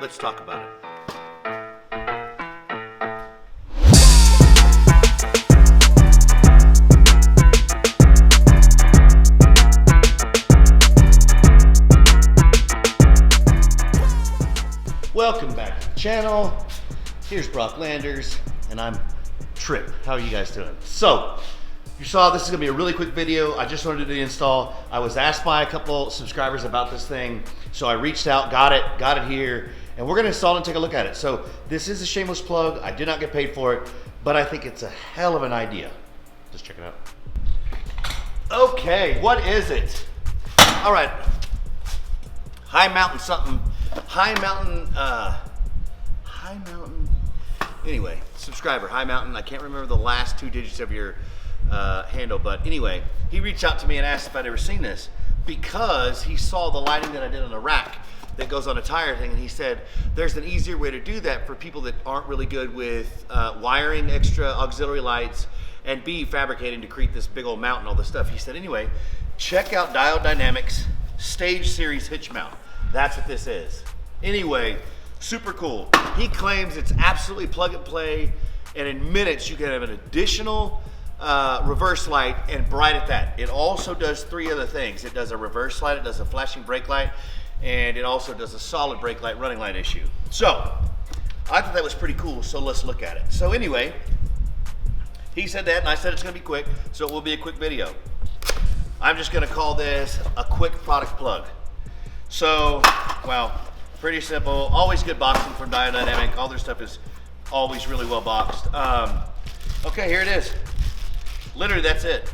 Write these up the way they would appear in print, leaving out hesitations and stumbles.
let's talk about it. Welcome back to the channel. Here's Brock Landers, and I'm Trip. How are you guys doing? So, you saw this is gonna be a really quick video. I just wanted to do the install. I was asked by a couple subscribers about this thing, so I reached out, got it here, and we're gonna install it and take a look at it. So, this is a shameless plug. I did not get paid for it, but I think it's a hell of an idea. Just check it out. Okay, what is it? All right, high mountain something. High mountain, anyway, subscriber, High Mountain. I can't remember the last 2 digits of your handle, but anyway, he reached out to me and asked if I'd ever seen this because he saw the lighting that I did on the rack that goes on a tire thing, and he said, there's an easier way to do that for people that aren't really good with wiring extra auxiliary lights and fabricating to create this big old mount and all this stuff. He said, anyway, check out Diode Dynamics Stage Series Hitch Mount. That's what this is. Anyway, super cool. He claims it's absolutely plug and play, and in minutes you can have an additional reverse light and bright at that. It also does 3 other things. It does a reverse light, it does a flashing brake light, and it also does a solid brake light, running light issue. So, I thought that was pretty cool, so let's look at it. So anyway, he said that, and I said it's gonna be quick, so it will be a quick video. I'm just gonna call this a quick product plug. So, well, pretty simple. Always good boxing from Diode Dynamic. All their stuff is always really well boxed. Okay, here it is. Literally, that's it.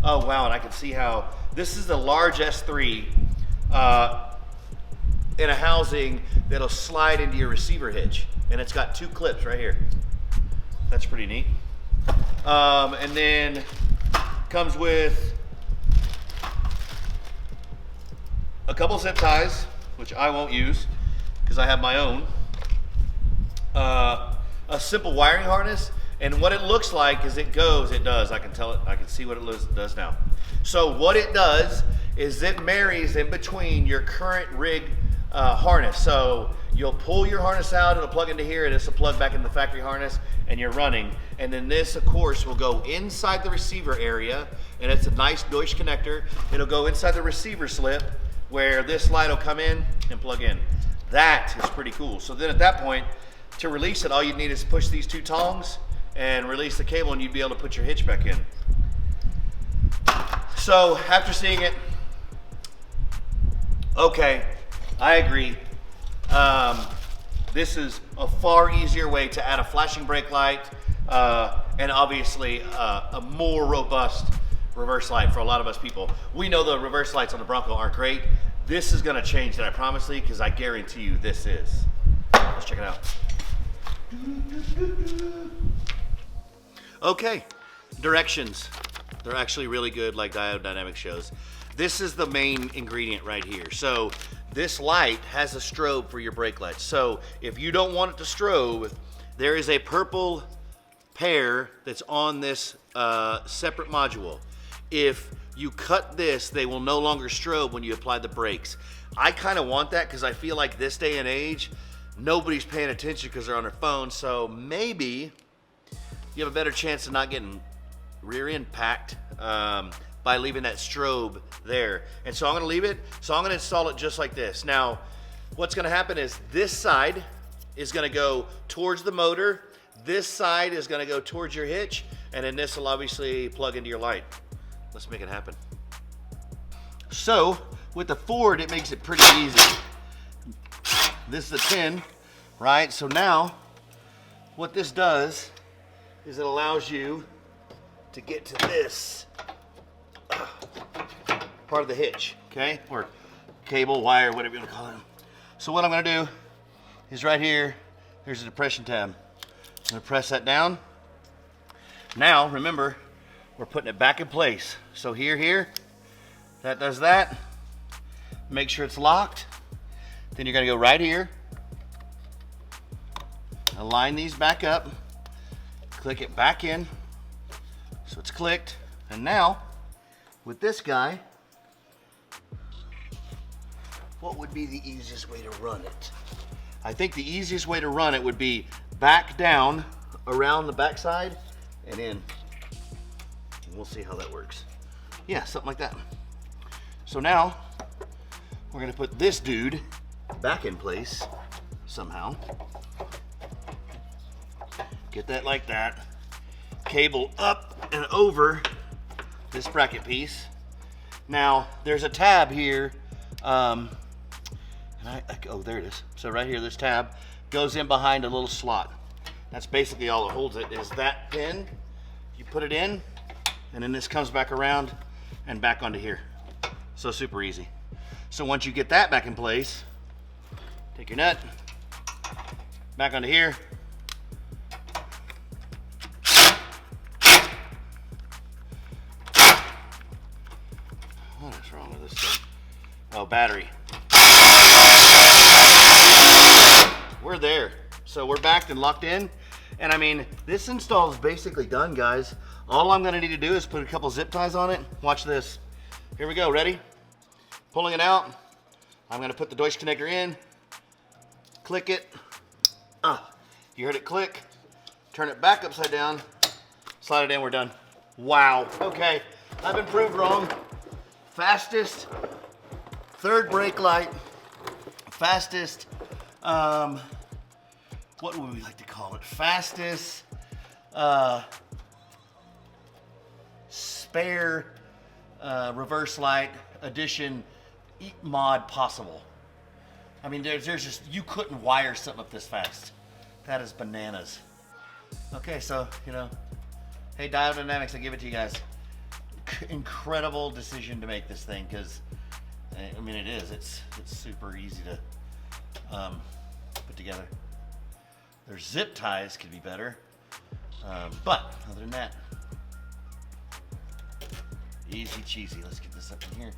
Oh, wow, and I can see how this is the large S3 in a housing that'll slide into your receiver hitch. And it's got 2 clips right here. That's pretty neat. And then comes with a couple zip ties, which I won't use because I have my own. A simple wiring harness, and what it looks like is it does. I can tell it, I can see what it does now. So what it does is it marries in between your current rig harness. So you'll pull your harness out, it'll plug into here, and it's a plug back in the factory harness, and you're running. And then this, of course, will go inside the receiver area, and it's a nice Deutsch connector. It'll go inside the receiver slip, where this light will come in and plug in. That is pretty cool. So then at that point, to release it, all you need is push these 2 tongs and release the cable, and you'd be able to put your hitch back in. So after seeing it, okay, I agree. This is a far easier way to add a flashing brake light and obviously a more robust reverse light for a lot of us people. We know the reverse lights on the Bronco aren't great. This is gonna change that, I promise you, because I guarantee you this is. Let's check it out. Okay, directions. They're actually really good, like Diode Dynamics shows. This is the main ingredient right here. So this light has a strobe for your brake lights. So if you don't want it to strobe, there is a purple pair that's on this separate module. If you cut this, they will no longer strobe when you apply the brakes. I kind of want that because I feel like this day and age, nobody's paying attention because they're on their phone. So maybe you have a better chance of not getting rear end packed by leaving that strobe there. And so I'm gonna leave it. So I'm gonna install it just like this. Now, what's gonna happen is this side is gonna go towards the motor. This side is gonna go towards your hitch. And then this will obviously plug into your light. Let's make it happen. So with the Ford, it makes it pretty easy. This is a 10, right? So now what this does is it allows you to get to this part of the hitch, okay? Or cable, wire, whatever you want to call it. So what I'm gonna do is right here, there's a depression tab. I'm gonna press that down. Now, remember, we're putting it back in place. So here, that does that. Make sure it's locked. Then you're gonna go right here, align these back up, click it back in, so it's clicked. And now, with this guy, what would be the easiest way to run it? I think the easiest way to run it would be back down around the backside and in. And we'll see how that works. Yeah, something like that. So now we're gonna put this dude back in place somehow. Get that like that. Cable up and over this bracket piece. Now there's a tab here. Oh, there it is. So right here, this tab goes in behind a little slot. That's basically all that holds it, is that pin. You put it in, and then this comes back around and back onto here. So super easy. So once you get that back in place, take your nut, back onto here. What is wrong with this thing? Oh, battery. We're there. So we're backed and locked in. And I mean, this install is basically done, guys. All I'm gonna need to do is put a couple zip ties on it. Watch this. Here we go, ready? Pulling it out. I'm gonna put the Deutsch connector in, click it. You heard it click. Turn it back upside down, slide it in, we're done. Wow, okay, I've been proved wrong. Fastest third brake light, fastest, what would we like to call it? Fastest spare reverse light edition mod possible. I mean, there's just, you couldn't wire something up this fast. That is bananas. Okay, so, you know, hey, Diode Dynamics, I give it to you guys. Incredible decision to make this thing, because, I mean, it is. It's super easy to put together. Their zip ties could be better, but other than that, easy cheesy. Let's get this up in here.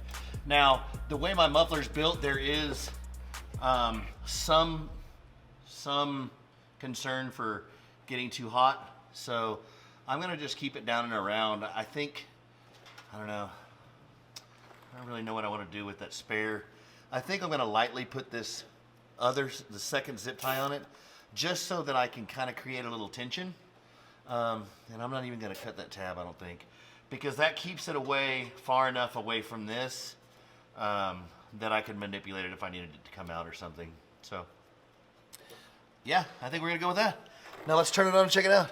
Now, the way my muffler's built, there is some concern for getting too hot. So I'm gonna just keep it down and around. I think, I don't know, I don't really know what I want to do with that spare. I think I'm gonna lightly put this the second zip tie on it, just so that I can kind of create a little tension. And I'm not even gonna cut that tab, I don't think, because that keeps it away, far enough away from this, that I could manipulate it if I needed it to come out or something. So yeah, I think we're gonna go with that. Now let's turn it on and check it out.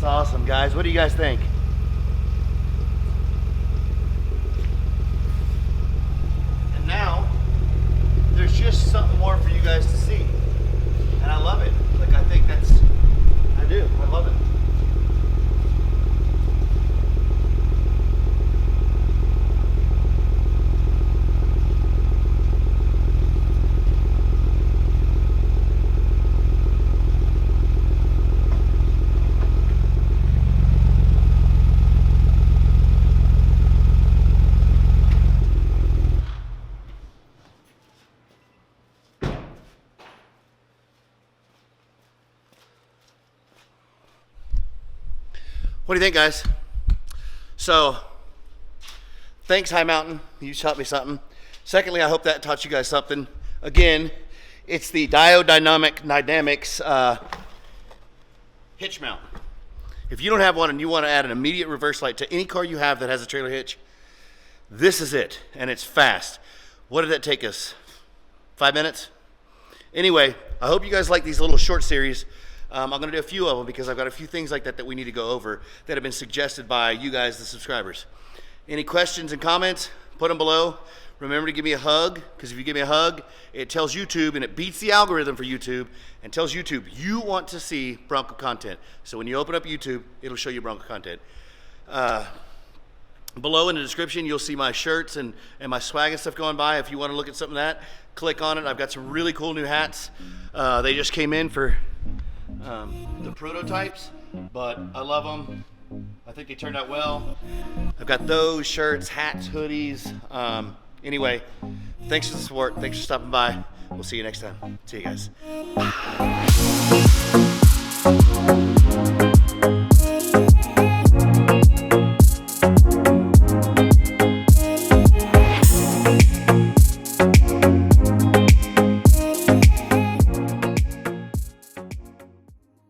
Awesome, guys. What do you guys think? And now there's just something more for you guys to see, and I love it. Like, I think I do. I love it. What do you think, guys? So, thanks, High Mountain. You taught me something. Secondly, I hope that taught you guys something. Again, it's the Diode Dynamics hitch mount. If you don't have one and you want to add an immediate reverse light to any car you have that has a trailer hitch, this is it, and it's fast. What did that take us? 5 minutes? Anyway, I hope you guys like these little short series. I'm going to do a few of them because I've got a few things like that we need to go over that have been suggested by you guys, the subscribers. Any questions and comments, put them below. Remember to give me a hug, because if you give me a hug, it tells YouTube, and it beats the algorithm for YouTube, and tells YouTube you want to see Bronco content. So when you open up YouTube, it'll show you Bronco content. Below in the description, you'll see my shirts and my swag and stuff going by. If you want to look at something like that, click on it. I've got some really cool new hats. They just came in for the prototypes, but I love them. I think they turned out well. I've got those shirts, hats, hoodies. Anyway, thanks for the support. Thanks for stopping by. We'll see you next time. See you guys.